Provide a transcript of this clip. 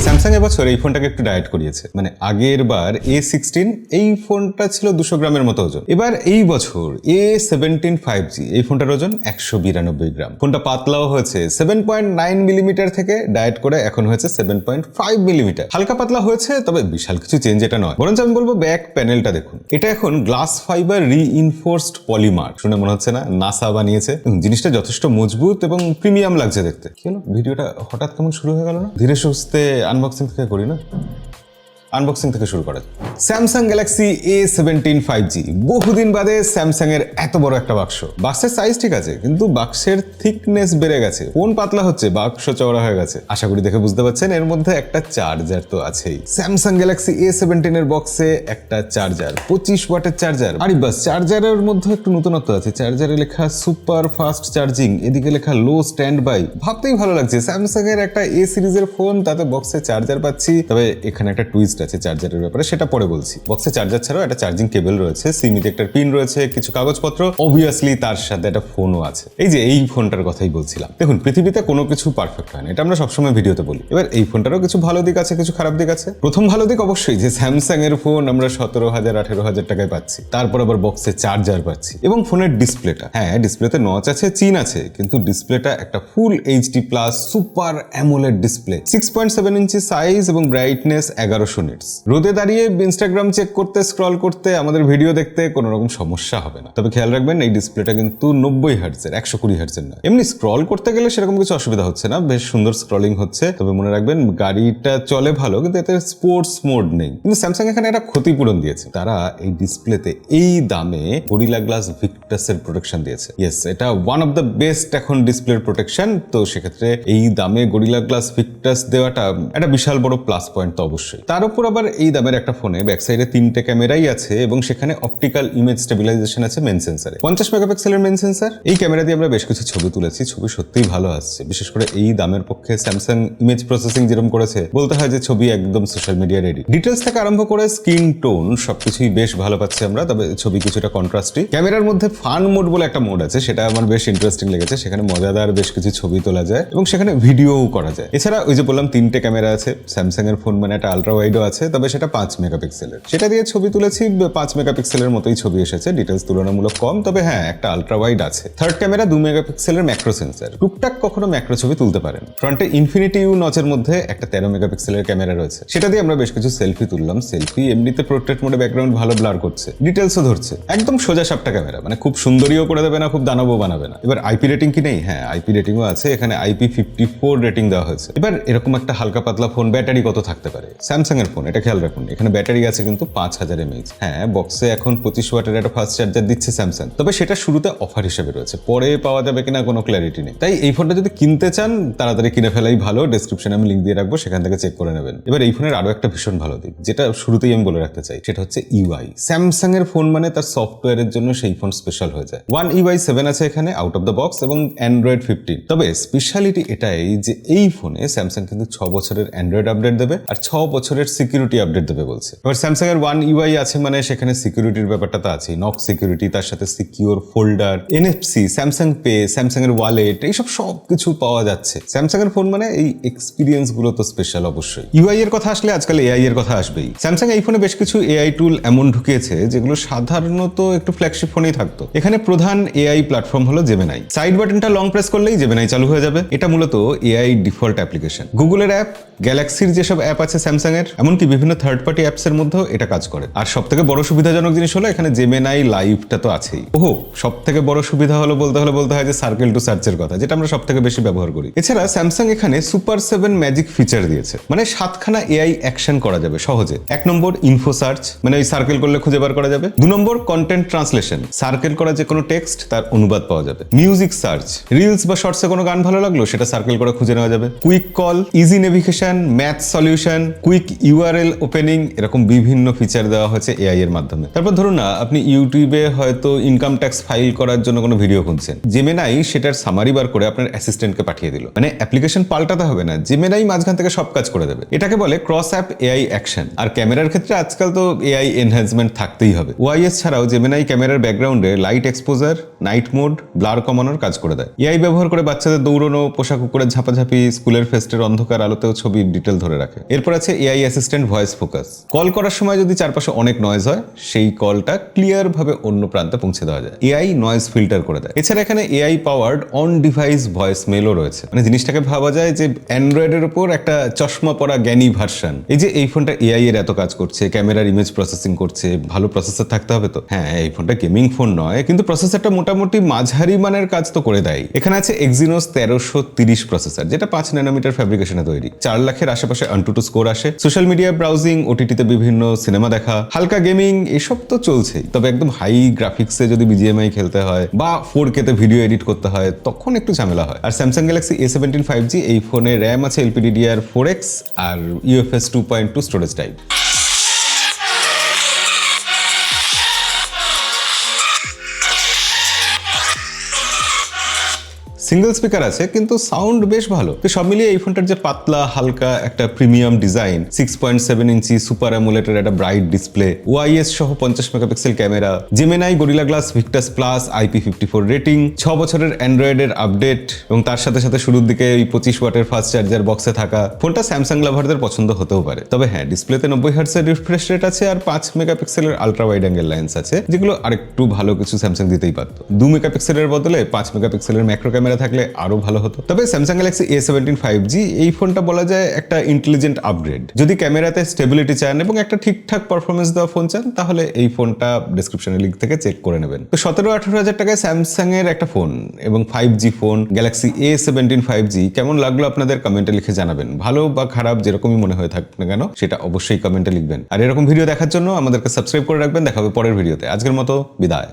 Samsung এবছর এই ফোনটাকে একটু ডায়েট করিয়েছে। মানে আগের বার A16 এই ফোনটা ছিল 200 গ্রামের মতো ওজন। এবার এই বছর A17 5G এই ফোনটার ওজন 192 গ্রাম। ফোনটা পাতলাও হয়েছে 7.9 মিলিমিটার থেকে ডায়েট করে এখন হয়েছে 7.5 মিলিমিটার। হালকা পাতলা হয়েছে, তবে বিশাল কিছু চেঞ্জ এটা নয়। বরঞ্চ আমি বলবো ব্যাক প্যানেলটা দেখুন, এটা এখন গ্লাস ফাইবার রিইনফোর্সড পলিমার। শুনে মনে হচ্ছে না নাসা বানিয়েছে। জিনিসটা যথেষ্ট মজবুত এবং প্রিমিয়াম লাগছে দেখতে। কি হলো, ভিডিওটা হঠাৎ কেমন শুরু হয়ে গেল না? ধীরে সুস্থে আনবক্সিং থেকে করি না? আনবক্সিং থেকে শুরু করা। Samsung Galaxy A17 5G। বহুদিন বাদে স্যামসাং এর এত বড় একটা বাক্স। বাক্সের সাইজ ঠিক আছে, কিন্তু বাক্সের থিকনেস বেড়ে গেছে। ফোন পাতলা হচ্ছে, বাক্স চওড়া হয়ে গেছে। আশা করি দেখে বুঝতে পারছেন এর মধ্যে একটা চার্জার তো আছেই। স্যামসাং গ্যালাক্সি A17 এর বক্সে একটা চার্জার, 25 ওয়াটের চার্জার। আরে বাস, চার্জারের মধ্যে একটু নতুনত্ব আছে। চার্জারে লেখা সুপার ফাস্ট চার্জিং, এদিকে লেখা লো স্ট্যান্ড বাই। ভাবতেই ভালো লাগছে স্যামসাং এর একটা A সিরিজের ফোন, তাতে বক্সে চার্জার পাচ্ছি। তবে এখানে একটা টুইস্ট আছে চার্জারের ব্যাপারে, সেটা পরে বলছি। বক্সে চার্জার ছাড়াও একটা চার্জিং কেবল রয়েছে, সিম ইজেক্টর পিন রয়েছে, কিছু কাগজপত্র, অবভিয়াসলি তার সাথে একটা ফোনও আছে। এই যে এই ফোনটার কথাই বলছিলাম। দেখুন, পৃথিবীতে কোনো কিছু পারফেক্ট হয় না, এটা আমরা সবসময় ভিডিওতে বলি। এবার এই ফোনটারও কিছু ভালো দিক আছে, কিছু খারাপ দিক আছে। প্রথম ভালো দিক অবশ্যই যে স্যামসাং এর ফোন আমরা 17,000-18,000 টাকায় পাচ্ছি। তারপর আবার বক্সে চার্জার পাচ্ছি এবং ফোনের ডিসপ্লেটা, হ্যাঁ ডিসপ্লেতে নচ আছে, চিন আছে, কিন্তু ডিসপ্লেটা একটা ফুল HD plus super AMOLED display. 6.7 ইঞ্চি সাইজ এবং ব্রাইটনেস 1100 নিটস। রোদে দাঁড়িয়ে ইনস্টাগ্রাম চেক করতে, স্ক্রল করতে, আমাদের ভিডিও দেখতে কোনো রকম সমস্যা হবে না। তবে খেয়াল রাখবেন এই ডিসপ্লেটা কিন্তু 90 হার্টজের, 120 হার্টজের না। এমনি স্ক্রল করতে গেলে সেরকম কিছু অসুবিধা হচ্ছে না, বেশ সুন্দর স্ক্রলিং হচ্ছে। তবে মনে রাখবেন গাড়িটা চলে ভালো, কিন্তু এতে স্পোর্টস মোড নেই। কিন্তু স্যামসাং এখানে একটা ক্ষতিপূরণ দিয়েছে। তারা এই ডিসপ্লেতে এই দামে গরিলা গ্লাস ভিক্টাসের প্রোটেকশন দিয়েছে। ইয়েস, এটা ওয়ান অফ দ্য বেস্ট এখন ডিসপ্লের প্রোটেকশন। তো সেক্ষেত্রে এই দামে গরিলা গ্লাস ভিক্টাস দেওয়াটা একটা বিশাল বড় প্লাস পয়েন্ট তো অবশ্যই। তার উপর আবার এই দামের একটা ফোনে ব্যাক সাইডে 3টে ক্যামেরাই আছে এবং সেখানে অপটিক্যাল ইমেজ স্টেবিলাইজেশন আছে মেন সেন্সরে। 50 মেগাপিক্সেলের মেন সেন্সর। এই ক্যামেরা দিয়ে আমরা বেশ কিছু ছবি তুলেছি, ছবি সত্যিই ভালো আসছে। বিশেষ করে এই দামের পক্ষে স্যামসাং ইমেজ প্রসেসিং যেরকম করেছে, বলতে হয় যে ছবি একদম সোশ্যাল মিডিয়া রেডি। ডিটেলস থেকে আরম্ভ করে স্কিন টোন সবকিছুই বেশ ভালো পাচ্ছি আমরা। তবে ছবি কিছুটা কন্ট্রাস্টি। ক্যামেরার মধ্যে ফান মোড বলে একটা মোড আছে, সেটা আমার বেশ ইন্টারেস্টিং লেগেছে। সেখানে মজাদার বেশ কিছু ছবি তোলা যায় এবং সেখানে ভিডিওও করা যায়। এছাড়া ওই যে বললাম 3টে ক্যামেরা আছে। স্যামসাং এর ফোন মানে একটা আলট্রা ওয়াইডও আছে, তবে সেটা 5 মেগাপিক্সেলের। সেটা দিয়ে ছবি তুলেছি, 5 মেগাপিক্সেলের মতোই ছবি এসেছে। ডিটেলস তুলনামূলক কম, তবে হ্যাঁ একটা আলট্রা ওয়াইড আছে। থার্ড ক্যামেরা 2 মেগাপিক্সেলের ম্যাক্রো সেন্সর। টুকটাক কখনো ম্যাক্রো ছবি তুলতে পারেন। ফ্রন্টে ইনফিনিটি ইউ নচের মধ্যে একটা 13 মেগাপিক্সেলের ক্যামেরা রয়েছে। সেটা দিয়ে আমরা বেশ কিছু সেলফি তুললাম। সেলফি এমনিতে পোর্ট্রেট মোডে ব্যাকগ্রাউন্ড ভালো ব্লার করছে, ডিটেলসও ধরছে। একদম সোজা সাপটা ক্যামেরা, মানে খুব সুন্দরীও করে দেবে না, খুব দানবও বানাবে না। এবার আইপি রেটিং কি নেই? হ্যাঁ আইপি রেটিংও আছে, এখানে IP54 রেটিং দেওয়া হয়েছে। এবার এরকম একটা হালকা পাতলা ফোন ব্যাটারি কত থাকতে পারে? স্যামসাং এর ফোন, এটা খেয়াল রাখুন, এখানে ব্যাটারি আছে কিন্তু 5000 mAh। হ্যাঁ বক্সে এখন 25 ওয়াটের একটা ফাস্ট চার্জার দিচ্ছে স্যামসাং, তবে সেটা শুরুতে অফার হিসেবে রয়েছে, পরে পাওয়া যাবে কিনা কোনো ক্ল্যারিটি নেই। তাই এই ফোনটা যদি কিনতে চান তাড়াতাড়ি কিনে ফেলাই ভালো। ডেসক্রিপশনে আমি লিঙ্ক দিয়ে রাখবো, সেখান থেকে চেক করে নেবেন। এবার এই ফোনের আরো একটা ভীষণ ভালো দিক, যেটা শুরুতেই আমি বলে রাখতে চাই, সেটা হচ্ছে UI। স্যামসাং এর ফোন মানে তার সফটওয়্যারের জন্য সেই ফোন স্পেশাল হয়ে যায়। One UI 7 আছে এখানে আউট অফ দ্য বক্স এবং অ্যান্ড্রয়েড 15। তবে স্পেশালিটি এটাই যে এই ফোনে স্যামসাং কিন্তু 6 বছরের অ্যান্ড্রয়েড আপডেট দেবে আর 6 বছরের সিকিউরিটি আপডেট দেবে বলছে। এবার স্যামসাং এর One UI আছে মানে সেখানে সিকিউরিটির ব্যাপারটা তো আছেই। নক সিকিউরিটি, তার সাথে secure folder, NFC, Samsung pay, Samsung এর ওয়ালেট, এইসব সবকিছু পাওয়া যাচ্ছে। স্যামসাং এর ফোন মানে এই এক্সপিরিয়েন্স গুলো তো স্পেশাল অবশ্যই। UI এর কথা আসলে আজকাল AI এর কথা আসবেই। স্যামসাং এই ফোনে বেশ কিছু AI টুল এমন ঢুকিয়েছে যেগুলো সাধারণত একটু ফ্ল্যাগশিপ ফোনেই থাকতো। এখানে প্রধান AI প্ল্যাটফর্ম হলো জেমিনাই। সাইড বাটনটা লং প্রেস করলেই জেমিনাই চালু হয়ে যাবে। এটা মূলত AI ডিফল্ট অ্যাপ্লিকেশন। গুগলের অ্যাপ, গ্যালাক্সির যেসব অ্যাপ আছে স্যামসাং এর, এমনকি বিভিন্ন থার্ড পার্টি অ্যাপস এর মধ্যেও এটা কাজ করে। আর সব থেকে বড় সুবিধাজনক জিনিস হলো এখানে জেমিনাই লাইভটা তো আছেই। ওহো, সব থেকে বড় সুবিধা হলো বলতে হয় যে সার্কেল টু সার্চের কথা, যেটা আমরা সব থেকে বেশি ব্যবহার করি। এছাড়া স্যামসাং এখানে সুপার 7 ম্যাজিক ফিচার দিয়েছে, মানে 7খানা AI অ্যাকশন করা যাবে সহজে। 1 নম্বর ইনফো সার্চ, মানে ওই সার্কেল করলে খুঁজে বার করা যাবে। 2 নম্বর কন্টেন্ট ট্রান্সলেশন, সার্কেল করা যে কোনো টেক্সট তার অনুবাদ পাওয়া যাবে। মিউজিক সার্চ, রিলস বা শর্টসে কোনো গান ভালো লাগলো সেটা সার্কেল করে খুঁজে নেওয়া যাবে। Quick call, easy navigation, math solution, quick URL opening, এরকম বিভিন্ন ফিচার দেওয়া হয়েছে AI এর মাধ্যমে। তারপর ধরুন না আপনি ইউটিউবে হয়তো ইনকাম ট্যাক্স ফাইল করার জন্য কোনো ভিডিও খুঁজছেন, জেমিনাই সেটার সামারি বার করে আপনার অ্যাসিস্ট্যান্টকে পাঠিয়ে দিল। মানে অ্যাপ্লিকেশন পাল্টাতে হবে না, জেমিনাই মাঝখান থেকে সব কাজ করে দেবে। এটাকে বলে ক্রস অ্যাপ AI অ্যাকশন। আর ক্যামেরার ক্ষেত্রে আজকাল তো AI এনহ্যান্সমেন্ট থাকতেই হবে। OIS ছাড়াও জেমিনাই ক্যামেরার ব্যাকগ্রাউন্ডে light exposure, night mode, blur কমানোর কাজ করে দেয়। AI ব্যবহার করে বাচ্চাদের দৌড়ানো, পোশাক উপরে ঝাপাঝাপি, স্কুলের ফেস্টের অন্ধকার আলোতেও ছবি সবই ডিটেল ধরে রাখে। এরপর আছে AI assistant voice focus. Call করার সময় যদি চারপাশে অনেক নয়েজ হয়, সেই কলটা ক্লিয়ার ভাবে অন্য প্রান্তে পৌঁছে দেওয়া যায়। এআই নয়েজ ফিল্টার করে দেয়। এছাড়া এখানে AI powered on device voice মেলও রয়েছে। মানে জিনিসটাকে ভাবা যায় যে অ্যান্ড্রয়েডের উপর একটা চশমা পরা জ্ঞানী ভার্সন। এই যে এই ফোনটা এআই এর এত কাজ করছে, ক্যামেরার ইমেজ প্রসেসিং করছে, ভালো প্রসেসর থাকতে হবে তো। হ্যাঁ, এই ফোনটা গেমিং ফোন নয়, কিন্তু প্রসেসরটা মোটামুটি মাঝারি মানের কাজ তো করে দেয়। এখানে আছে Exynos 1330 প্রসেসর, যেটা 5 ন্যানোমিটার ফ্যাব্রিকেশনে তৈরি। 4 লাখের আশেপাশে AnTuTu স্কোর আসে। সোশ্যাল মিডিয়া ব্রাউজিং, ওটিটিতে বিভিন্ন সিনেমা দেখা, হালকা গেমিং এসব তো চলছেই। তবে একদম হাই গ্রাফিক্সে যদি বিজিএমআই খেলতে হয় বা 4K তে ভিডিও এডিট করতে হয়, তখন একটু ঝামেলা হয়। আর Samsung Galaxy A17 5G, এই ফোনে র্যাম আছে LPDDR4X আর UFS 2.2 storage type. Single speaker আছে, কিন্তু সাউন্ড বেশ ভালো। তো সব মিলিয়ে এই ফোনটার যে পাতলা হালকা একটা প্রিমিয়াম ডিজাইন, 6.7 ইঞ্চি সুপার অ্যামোলেডের একটা ব্রাইট ডিসপ্লে, ওআইএস সহ 50 megapixel camera, Gemini gorilla glass Victus plus IP54 rating, 6 বছরের অ্যান্ড্রয়েডের আপডেট এবং তার সাথে সাথে শুরুর দিকে এই 25 ওয়াটের ফাস্ট চার্জার বক্সে থাকা ফোনটা স্যামসাং লাভারদের পছন্দ হতেও পারে। তবে হ্যাঁ, ডিসপ্লেতে 90 হার্টজের রিফ্রেশ রেট আছে আর 5 মেগাপিক্সেলের আলট্রা ওয়াইড অ্যাঙ্গেল লেন্স আছে, যেগুলো আরেকটু ভালো কিছু স্যামসাং দিতেই পারত। 2 মেগাপিক্সেলের বদলে 5 মেগাপিক্সেলের ম্যাক্রো ক্যামেরা থাকলে আরো ভালো হতো। তবে Samsung Galaxy A17 5G, এই ফোনটা বলা যায় একটা ইন্টেলিজেন্ট আপগ্রেড। যদি ক্যামেরাতে স্টেবিলিটি চান এবং একটা ঠিকঠাক পারফরমেন্স দেওয়া ফোন চান, তাহলে এই ফোনটা ডেসক্রিপশনের লিঙ্ক থেকে চেক করে নেবেন। তো 17-18 হাজার টাকায় স্যামসাং এর একটা ফোন এবং 5G phone Galaxy A17 5G কেমন লাগলো আপনাদের কমেন্টে লিখে জানাবেন। ভালো বা খারাপ যেরকমই মনে হয়ে থাকুক না কেন, সেটা অবশ্যই কমেন্টে লিখবেন। আর এরকম ভিডিও দেখার জন্য আমাদেরকে সাবস্ক্রাইব করে রাখবেন। দেখা হবে পরের ভিডিওতে। আজকের মতো বিদায়।